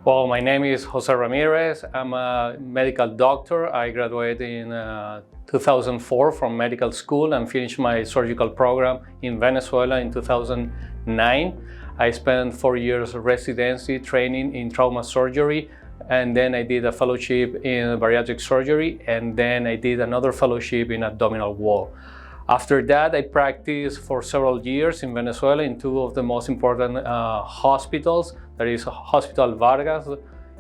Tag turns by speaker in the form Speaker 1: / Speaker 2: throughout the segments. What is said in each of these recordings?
Speaker 1: Well, my name is Jose Ramirez. I'm a medical doctor. I graduated in 2004 from medical school and finished my surgical program in Venezuela in 2009. I spent 4 years of residency training in trauma surgery, and then I did a fellowship in bariatric surgery, and then I did another fellowship in abdominal wall. After that, I practiced for several years in Venezuela in two of the most important hospitals. That is Hospital Vargas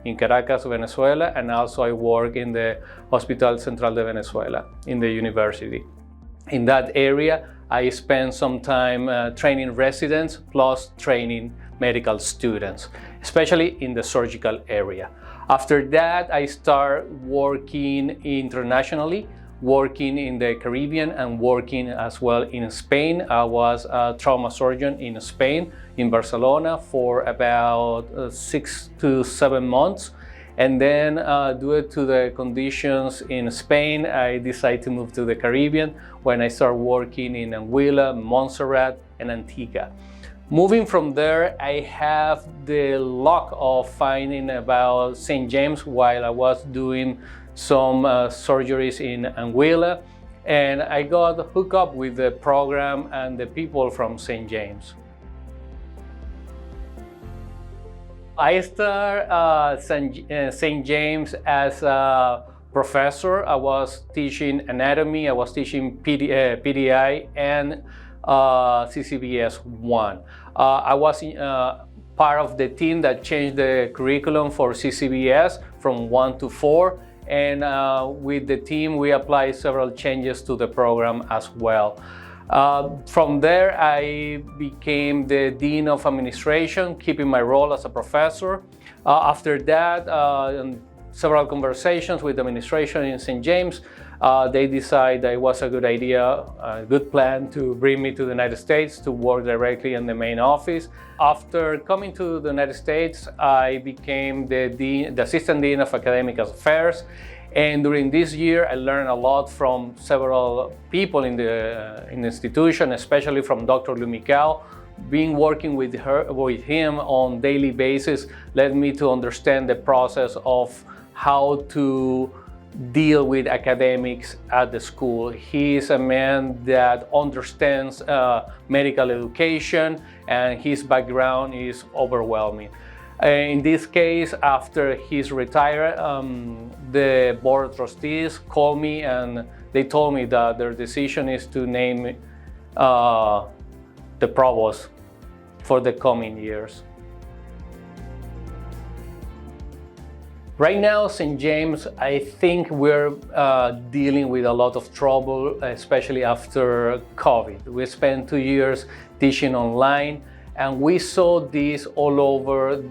Speaker 1: in Caracas, Venezuela, and also I work in the Hospital Central de Venezuela in the university. In that area, I spent some time training residents plus training medical students, especially in the surgical area. After that, I started working internationally, working in the Caribbean and working as well in Spain. I was a trauma surgeon in Spain, in Barcelona, for about 6 to 7 months. And then due to the conditions in Spain, I decided to move to the Caribbean when I started working in Anguilla, Montserrat, and Antigua. Moving from there, I have the luck of finding about St. James while I was doing some surgeries in Anguilla, and I got hooked up with the program and the people from St. James. I started St. James as a professor. I was teaching anatomy, I was teaching PDI and CCBS 1. I was part of the team that changed the curriculum for CCBS from 1 to 4. And with the team, we applied several changes to the program as well. From there, I became the Dean of Administration, keeping my role as a professor. After that, several conversations with administration in St. James, they decided that it was a good idea, a good plan to bring me to the United States to work directly in the main office. After coming to the United States, I became the Assistant Dean of Academic Affairs. And during this year, I learned a lot from several people in the institution, especially from Dr. Lumicao. Being working with him on daily basis led me to understand the process of how to deal with academics at the school. He is a man that understands medical education, and his background is overwhelming. In this case, after he's retired, the board of trustees called me and they told me that their decision is to name the provost for the coming years. Right now, St. James, I think we're dealing with a lot of trouble, especially after COVID. We spent 2 years teaching online, and we saw this all over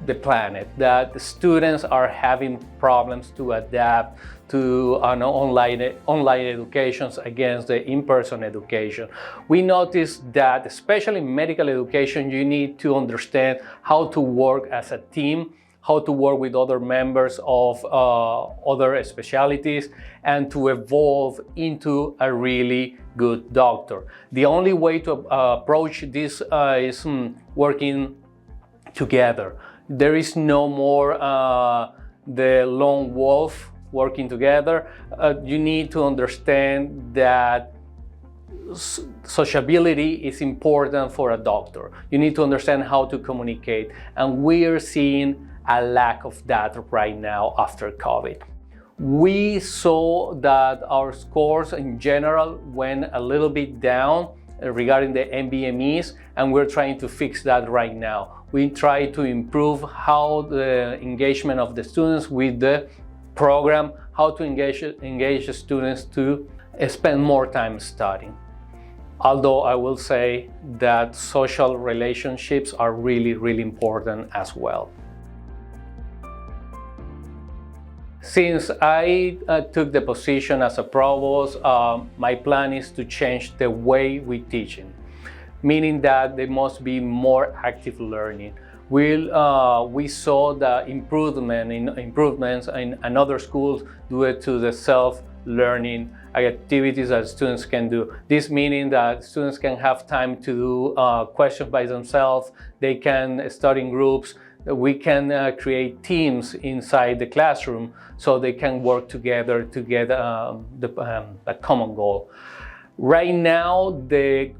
Speaker 1: the planet, that the students are having problems to adapt to online educations against the in-person education. We noticed that, especially in medical education, you need to understand how to work as a team, how to work with other members of other specialties, and to evolve into a really good doctor. The only way to approach this is working together. There is no more the lone wolf working together. You need to understand that sociability is important for a doctor. You need to understand how to communicate, and we are seeing a lack of that right now after COVID. We saw that our scores in general went a little bit down regarding the NBMEs, and we're trying to fix that right now. We try to improve how the engagement of the students with the program, how to engage the students to spend more time studying. Although I will say that social relationships are really, really important as well. Since I took the position as a provost, my plan is to change the way we teach, meaning that there must be more active learning. We saw the improvements in other schools due to the self-learning activities that students can do. This meaning that students can have time to do questions by themselves, they can study in groups, we can create teams inside the classroom so they can work together to get a common goal. Right now, the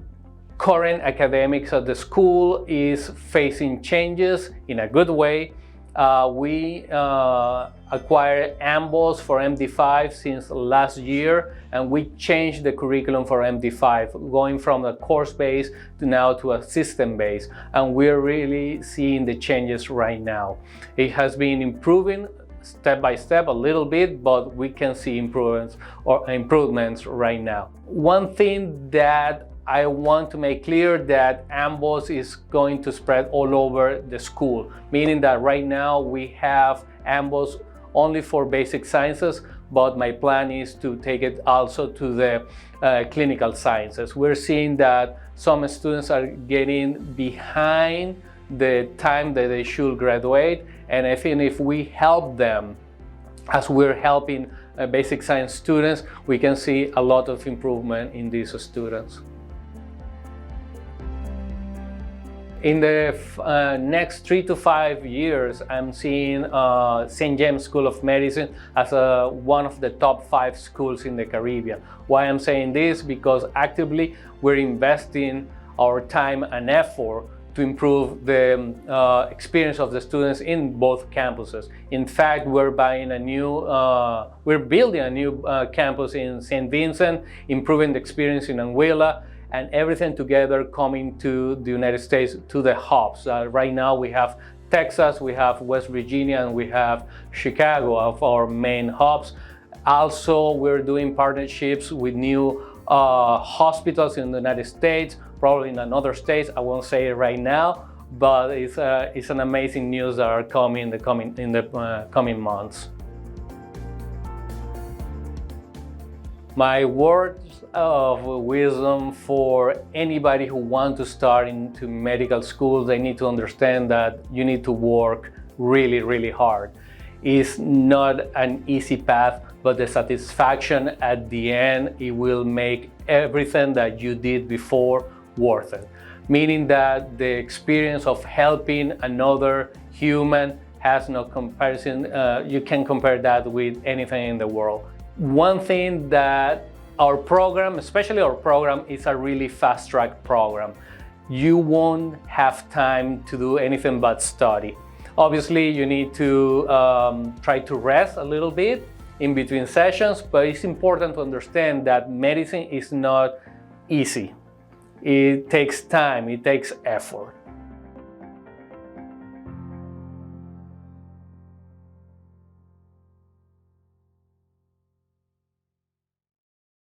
Speaker 1: current academics of the school is facing changes in a good way. We acquired AMBOS for MD5 since last year, and we changed the curriculum for MD5, going from a course-based to now to a system-based, and we're really seeing the changes right now. It has been improving step by step a little bit, but we can see improvements right now. One thing that I want to make clear that AMBOS is going to spread all over the school, meaning that right now we have AMBOS only for basic sciences, but my plan is to take it also to the clinical sciences. We're seeing that some students are getting behind the time that they should graduate, and I think if we help them as we're helping basic science students, we can see a lot of improvement in these students. In the next 3 to 5 years, I'm seeing St. James School of Medicine as one of the top 5 schools in the Caribbean. Why I'm saying this? Because actively we're investing our time and effort to improve the experience of the students in both campuses. In fact, we're building a new campus in St. Vincent, improving the experience in Anguilla, and everything together coming to the United States, to the hubs. Right now we have Texas, we have West Virginia, and we have Chicago of our main hubs. Also, we're doing partnerships with new hospitals in the United States, probably in another states. I won't say it right now, but it's an amazing news that are coming in the coming months. My words of wisdom for anybody who wants to start into medical school, they need to understand that you need to work really, really hard. It's not an easy path, but the satisfaction at the end, it will make everything that you did before worth it. Meaning that the experience of helping another human has no comparison. You can compare that with anything in the world. One thing that our program, especially our program, is a really fast-track program. You won't have time to do anything but study. Obviously, you need to try to rest a little bit in between sessions, but it's important to understand that medicine is not easy. It takes time, it takes effort.